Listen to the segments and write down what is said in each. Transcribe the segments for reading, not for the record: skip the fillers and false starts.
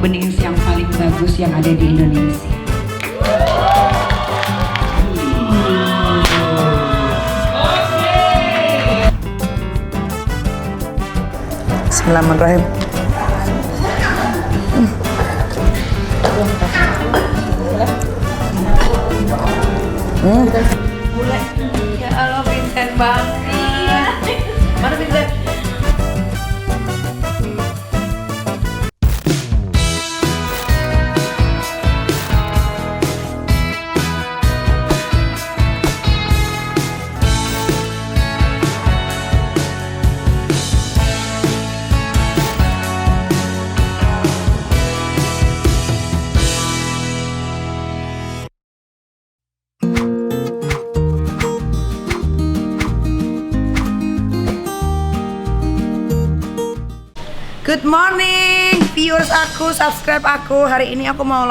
bening yang paling bagus yang ada di Indonesia. Bismillahirrahmanirrahim. Mulai. Ya Allah, Vincent banget. Mana Vincent? Good morning viewers aku, subscribe aku. Hari ini aku mau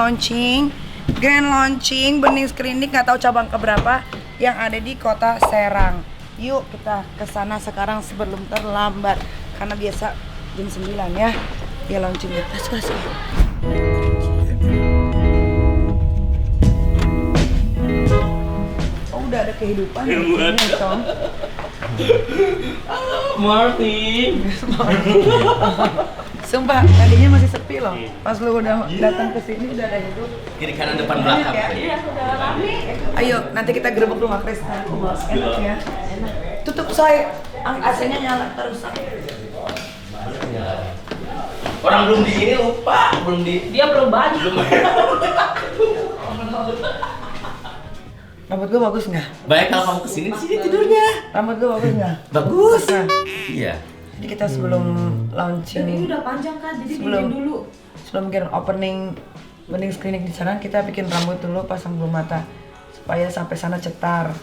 grand launching Benings Klinik, nggak tahu cabang keberapa yang ada di Kota Serang. Yuk kita ke sana sekarang sebelum terlambat karena biasa jam 9 ya. Ya launching ya. Let's go. Oh, udah ada kehidupan ya, Tom. Morning. Sumpah, tadinya masih sepi loh. Pas lu udah datang ke sini udah ada hidup. Kiri kanan depan belakang. Iya, sudah rame. Ayo, nanti kita gerebek rumah Krisna. Enak ya. Enak. Tutup say, AC-nya nyala terus. Orang belum di ini lupa, dia belum baju. Rambut gua bagus nggak? Baik kalau kamu kesini di sini tidurnya. Rambut gua bagus nggak? Bagus. Nah, Iya. jadi kita sebelum launching Ini udah panjang kan, jadi sebelum bikin dulu. sebelum bikin opening Benings Klinik di sana, kita bikin rambut dulu, pasang bulu mata supaya sampai sana cetar.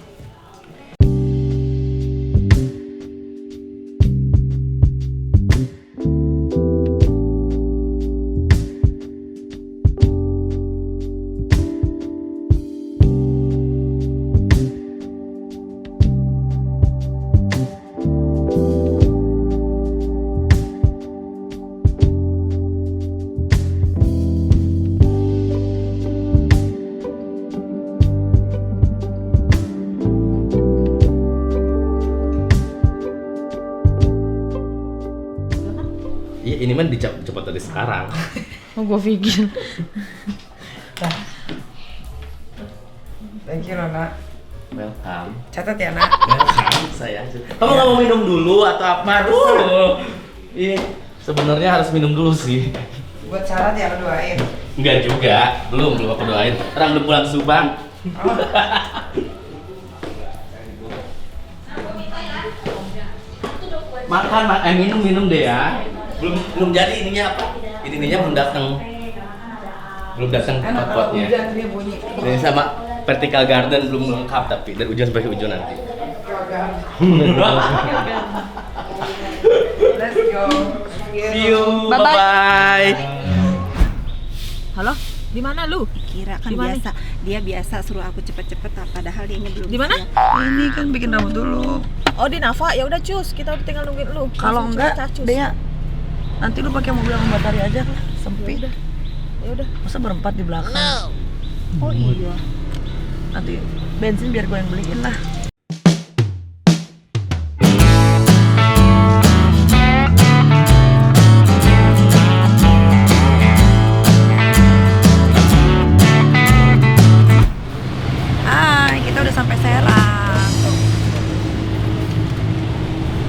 Iya, ini mah dicepat dari sekarang. Oh, gue pikir. Nah. Thank you Nona. Welcome. Catat ya Nak. Welcome sayang. Kamu nggak mau minum dulu atau apa? Iya. Sebenarnya harus minum dulu sih. Buat syarat ya lu doain. Enggak juga, belum aku doain. Orang belum pulang Subang. Makan, minum deh ya. Belum jadi ininya apa? Ininya belum datang. Belum datang Enak kalau potnya. hujan dia bunyi. Ini sama vertical garden belum lengkap tapi dari ujung sampai ujung nanti. Let's go. See you. Bye-bye. Bye. Halo, di mana lu? Kira kan Dimana? dia biasa suruh aku cepet-cepet, padahal dianya belum Di mana? siap. Ini kan bikin rambut dulu. Oh, di Nafa. Ya udah, cus. Kita udah tinggal nungguin lu. Kalau Langsung enggak, cus. dia nanti lu pakai mobil yang batari aja lah, sempit. Ya udah. Masa berempat di belakang? Oh iya. Nanti bensin biar gue yang beliin lah. Hai, kita udah sampai Serang.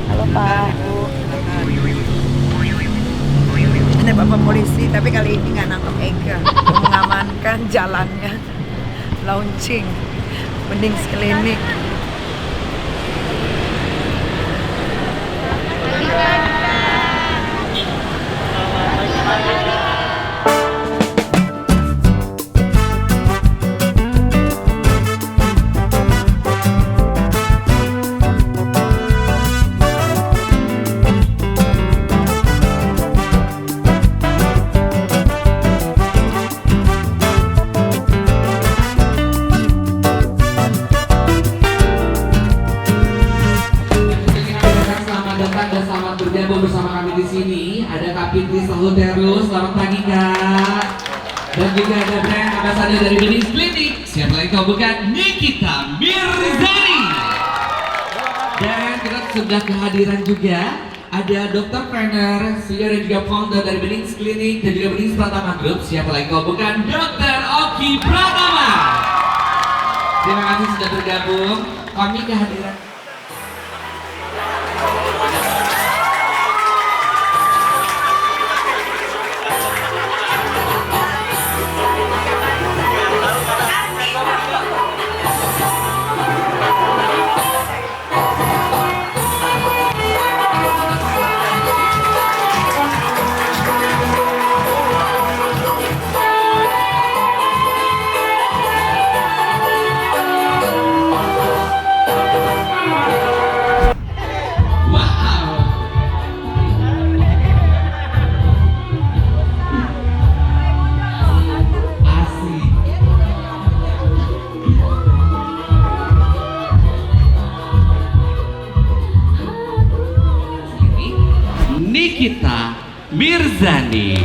Halo Pak. Ini Bapak polisi, tapi kali ini nggak nangkep Ega, mengamankan jalannya. Launching Benings Klinik. Uterus, selamat pagi Kak. Dan juga ada brand ambassador dari Bening Klinik. Siapa lagi kalau bukan Nikita Mirzani. Dan kita sudah kehadiran juga ada Dr. Trainer, CEO dan juga founder dari Bening Klinik dan juga Bening Pratama Group. Siapa lagi kalau bukan Dr. Oki Pratama. Terima kasih sudah bergabung. Kami kehadiran. Nikita Mirzani.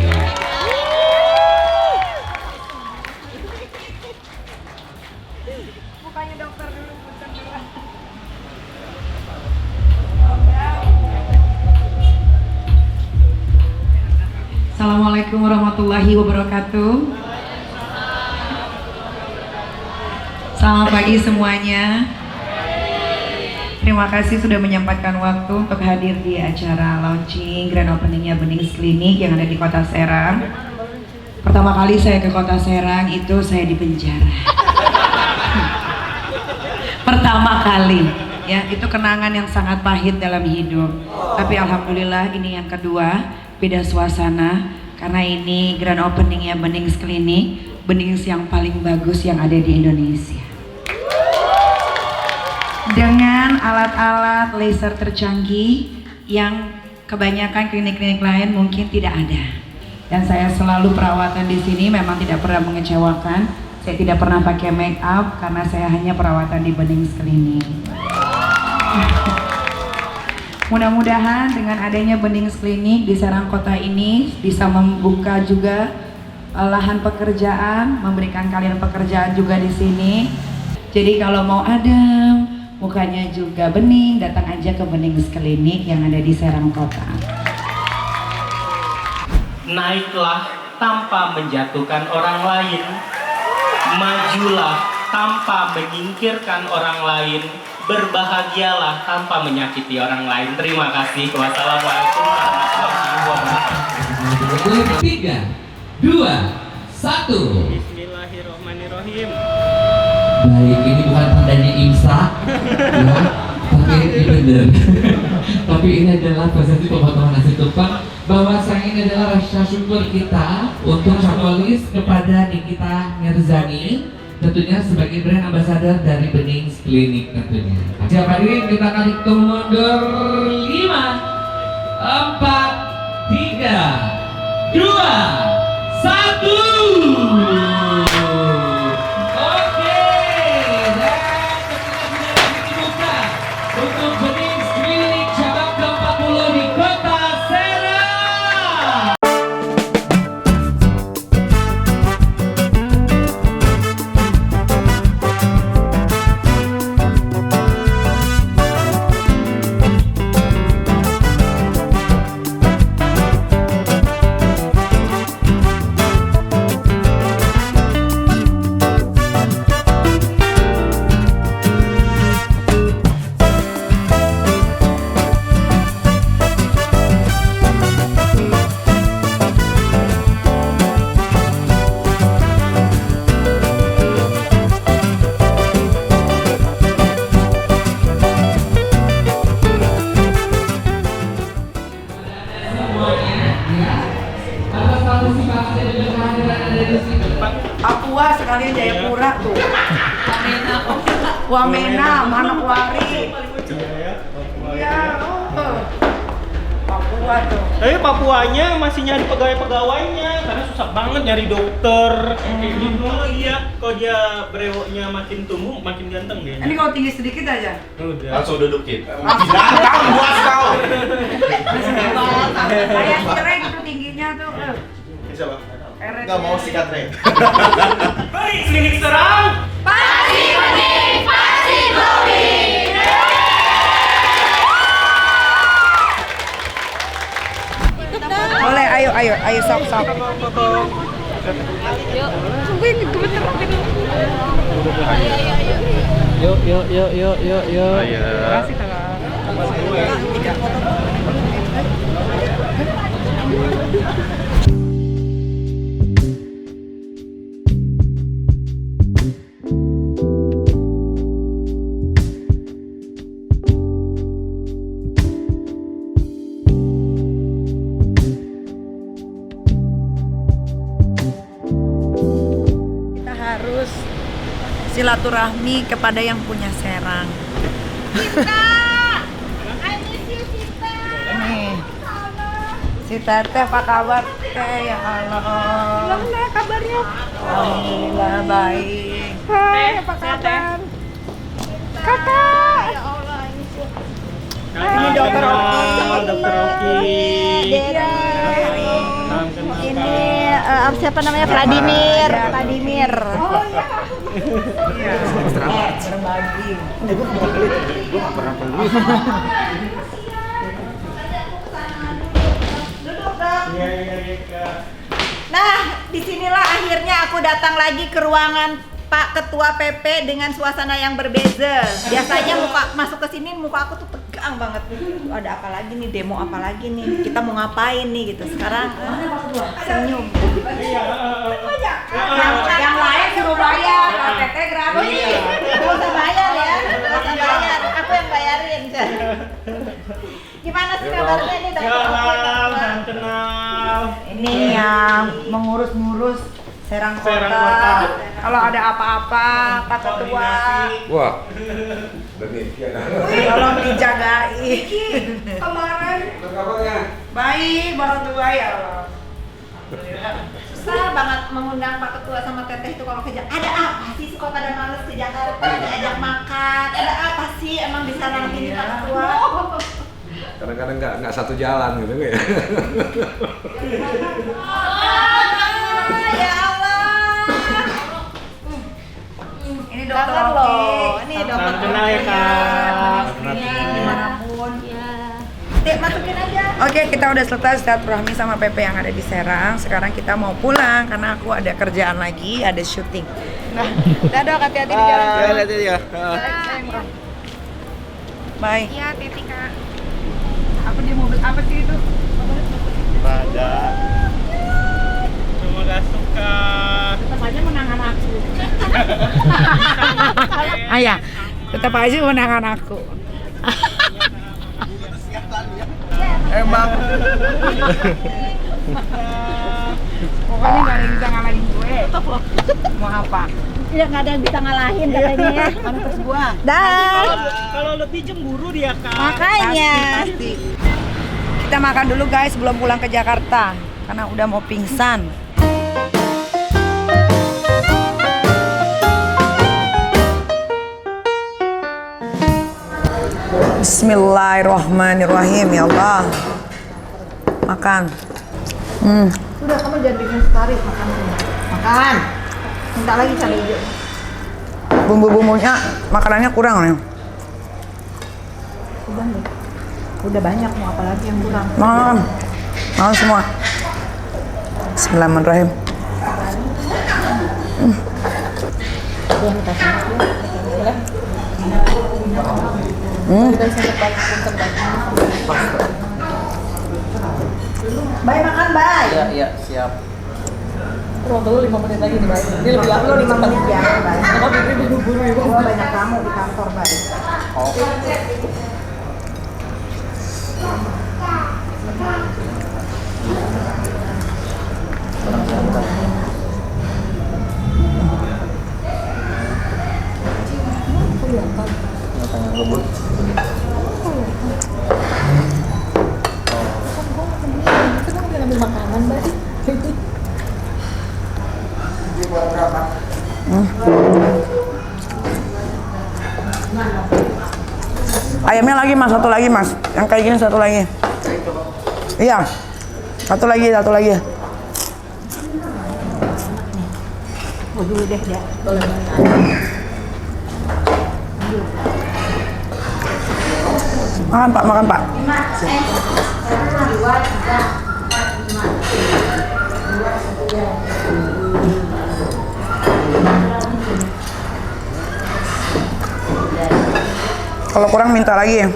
Assalamualaikum warahmatullahi wabarakatuh. Selamat pagi semuanya. Terima kasih sudah menyempatkan waktu untuk hadir di acara launching grand openingnya Bening Klinik yang ada di Kota Serang. Pertama kali saya ke Kota Serang itu saya di penjara. Pertama kali, ya itu kenangan yang sangat pahit dalam hidup. Tapi alhamdulillah ini yang kedua, beda suasana karena ini grand openingnya Bening Klinik, Bening yang paling bagus yang ada di Indonesia. Dengan alat-alat laser tercanggih yang kebanyakan klinik-klinik lain mungkin tidak ada. Dan saya selalu perawatan di sini memang tidak pernah mengecewakan. Saya tidak pernah pakai make up karena saya hanya perawatan di Bening Klinik. Mudah-mudahan dengan adanya Bening Klinik di Serang Kota ini bisa membuka juga lahan pekerjaan, memberikan kalian pekerjaan juga di sini. Jadi kalau mau adem, mukanya juga bening, datang aja ke Bening Klinik yang ada di Serang Kota. Naiklah tanpa menjatuhkan orang lain, majulah tanpa menyingkirkan orang lain, berbahagialah tanpa menyakiti orang lain. Terima kasih. Wassalamualaikum warahmatullahi wabarakatuh. 3, 2, 1. Bismillahirrahmanirrahim. Baik, ini bukan tandanya imsak, ya, tapi ini benar. Tapi ini adalah prosesi pemotongan nasi tumpeng. Bahwasanya ini adalah rasa syukur kita untuk Capolis kepada Nikita Mirzani, tentunya sebagai brand ambassador dari Bening Klinik tentunya. Siap hadirin, kita akan hitung mundur 5, 4, 3, 2, 1. Papua sekalian Jayapura tuh. Wamena, Manokwari. Iya, Papua tuh. Tapi Papuanya masih nyari pegawai-pegawainya karena susah banget nyari dokter. Kayak gitu. Iya, kalau dia brewoknya makin tumbuh, makin ganteng dia. Ini kalau tinggi sedikit aja. Udah. Langsung dudukin. Kayak cireng itu tingginya tuh. Bisa bang. Eret Nggak mau ya. sikat Rey. Baik, klinik serang. Pasti bening, pasti glowing. Boleh, ayo sok. Yuk. Ayo. Kita harus silaturahmi kepada yang punya Serang. Nih, si Teteh apa kabar? Teh, ya Allah. Gimana kabarnya? Alhamdulillah baik. Hai, apa kabar? Kakak. Ini Dokter Oki. Dokter Oki. Iya. Salam kenal, Ini Kak. siapa namanya? Vladimir. Vladimir. Oh iya. Iya. Berbagi. Iya, Kak. Nah, disinilah akhirnya aku datang lagi ke ruangan Pak Ketua PP dengan suasana yang berbeza. Biasanya masuk ke sini muka aku tuh tegang banget. Ada apa lagi nih, demo apa lagi nih? Kita mau ngapain nih gitu. Sekarang senyum. Yang lain suruh bayar, kalau Teteh gratis. Gak usah bayar ya, gak usah bayar. Aku yang bayarin. Gimana sih kabarnya nih dokter? Salam kenal. Ini yang mengurus-ngurus Serang Serang Kota. Kota. Kalau ada apa-apa, Pak Ketua, Wah, demikian. tolong dijagain. Kemarin Kabarnya? baik, baru tua ya Allah. Susah banget mengundang Pak Ketua sama Teteh itu kalau ke Jakarta. Ada apa sih si Kota dan Males ke Jakarta? Diajak makan. Ada apa sih emang bisa nanti Pak Ketua? Kadang-kadang nggak satu jalan gitu ya. Ya Allah. Ini dokter Dokter Oki. loh. Ini dokter Salam kenal ya, Oki. Kak. Screening dimanapun. Dek, masukin aja. Oke, kita udah selesai silaturahmi sama PP yang ada di Serang. Sekarang kita mau pulang karena aku ada kerjaan lagi, ada syuting. Nah, dadah, hati-hati di jalan. Ya. Bye. Iya, Titi Kak. Aku di mobil apa sih itu? Pada. Cuma gak suka. Tetap aja menangan aku. Ayah, tetap aja menangan aku. Emang. Pokoknya gak ada yang bisa ngalahin gue. Mau apa? Tidak ada yang bisa ngalahin katanya ya. Mana terus gua? Dah. Kalau lebih cemburu dia, Kak. Makanya. Pasti. Kita makan dulu guys sebelum pulang ke Jakarta karena udah mau pingsan. Bismillahirrahmanirrahim ya Allah. Makan. Sudah, kamu jangan bikin sekali makan. Makan. Minta lagi cabai hijau. Bumbu-bumbunya makanannya kurang nih. Udah nih. Udah banyak, mau apa lagi yang kurang? Makan. Makan semua. Bismillahirrahmanirrahim. Bye, makan bye. Iya, siap. Perlu 5 menit lagi nih, bye. Ini lebih lama 5 menit ya, bye. Gua banyak tamu di kantor, bye. Ayamnya lagi mas, satu lagi mas. Yang kayak gini satu lagi. Iya. Satu lagi. Dulu deh ya. Makan Pak. Kalau kurang minta lagi ya.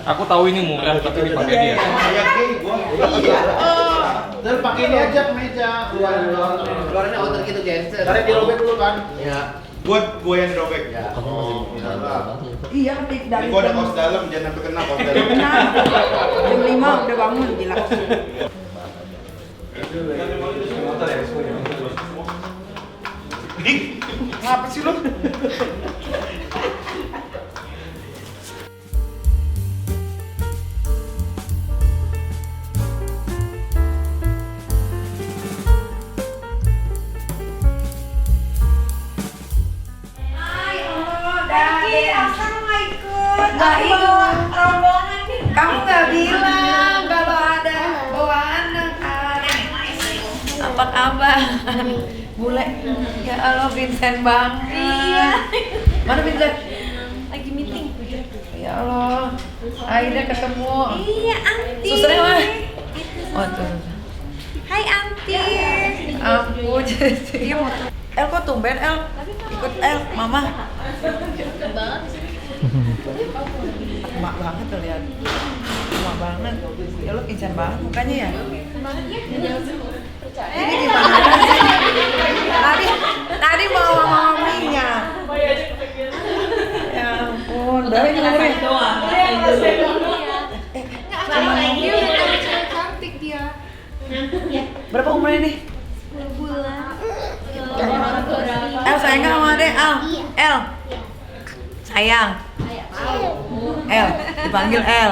Aku tahu ini murah tapi dipakai dia. Dan pakai ini aja ke meja. Keluarannya outer gitu genser. Tarik dirobek dulu kan. Ya. Buat gue yang dirobek. Ya. Iya, dari Ini gua ada kaos dalam, jangan sampai kena kaos dalam. jam 5 udah bangun gila. Dik, ngapa sih lu? Nggak ikut rombongan nih. Kamu nggak bilang kalau ada bawa anak. Apa kabar? Bule. Ya Allah, Vincent banget. Iya. Mana Vincent? Lagi meeting. Ya Allah. Aida ketemu. Iya, Anti. Susternya mana? Oh tuh. Hai, Anti. Ampun. Dia mau. El kok tumben El? Ikut El, Mama. Emak banget tuh lihat. Emak banget. Ya lu pincang banget mukanya ya. Ini gimana sih? Tadi mau maminya. Ya ampun, berapa ini umurnya? Dia udah cantik dia. Berapa umurnya nih? 10 bulan. El sayang nggak sama adek? El sayang. El dipanggil El.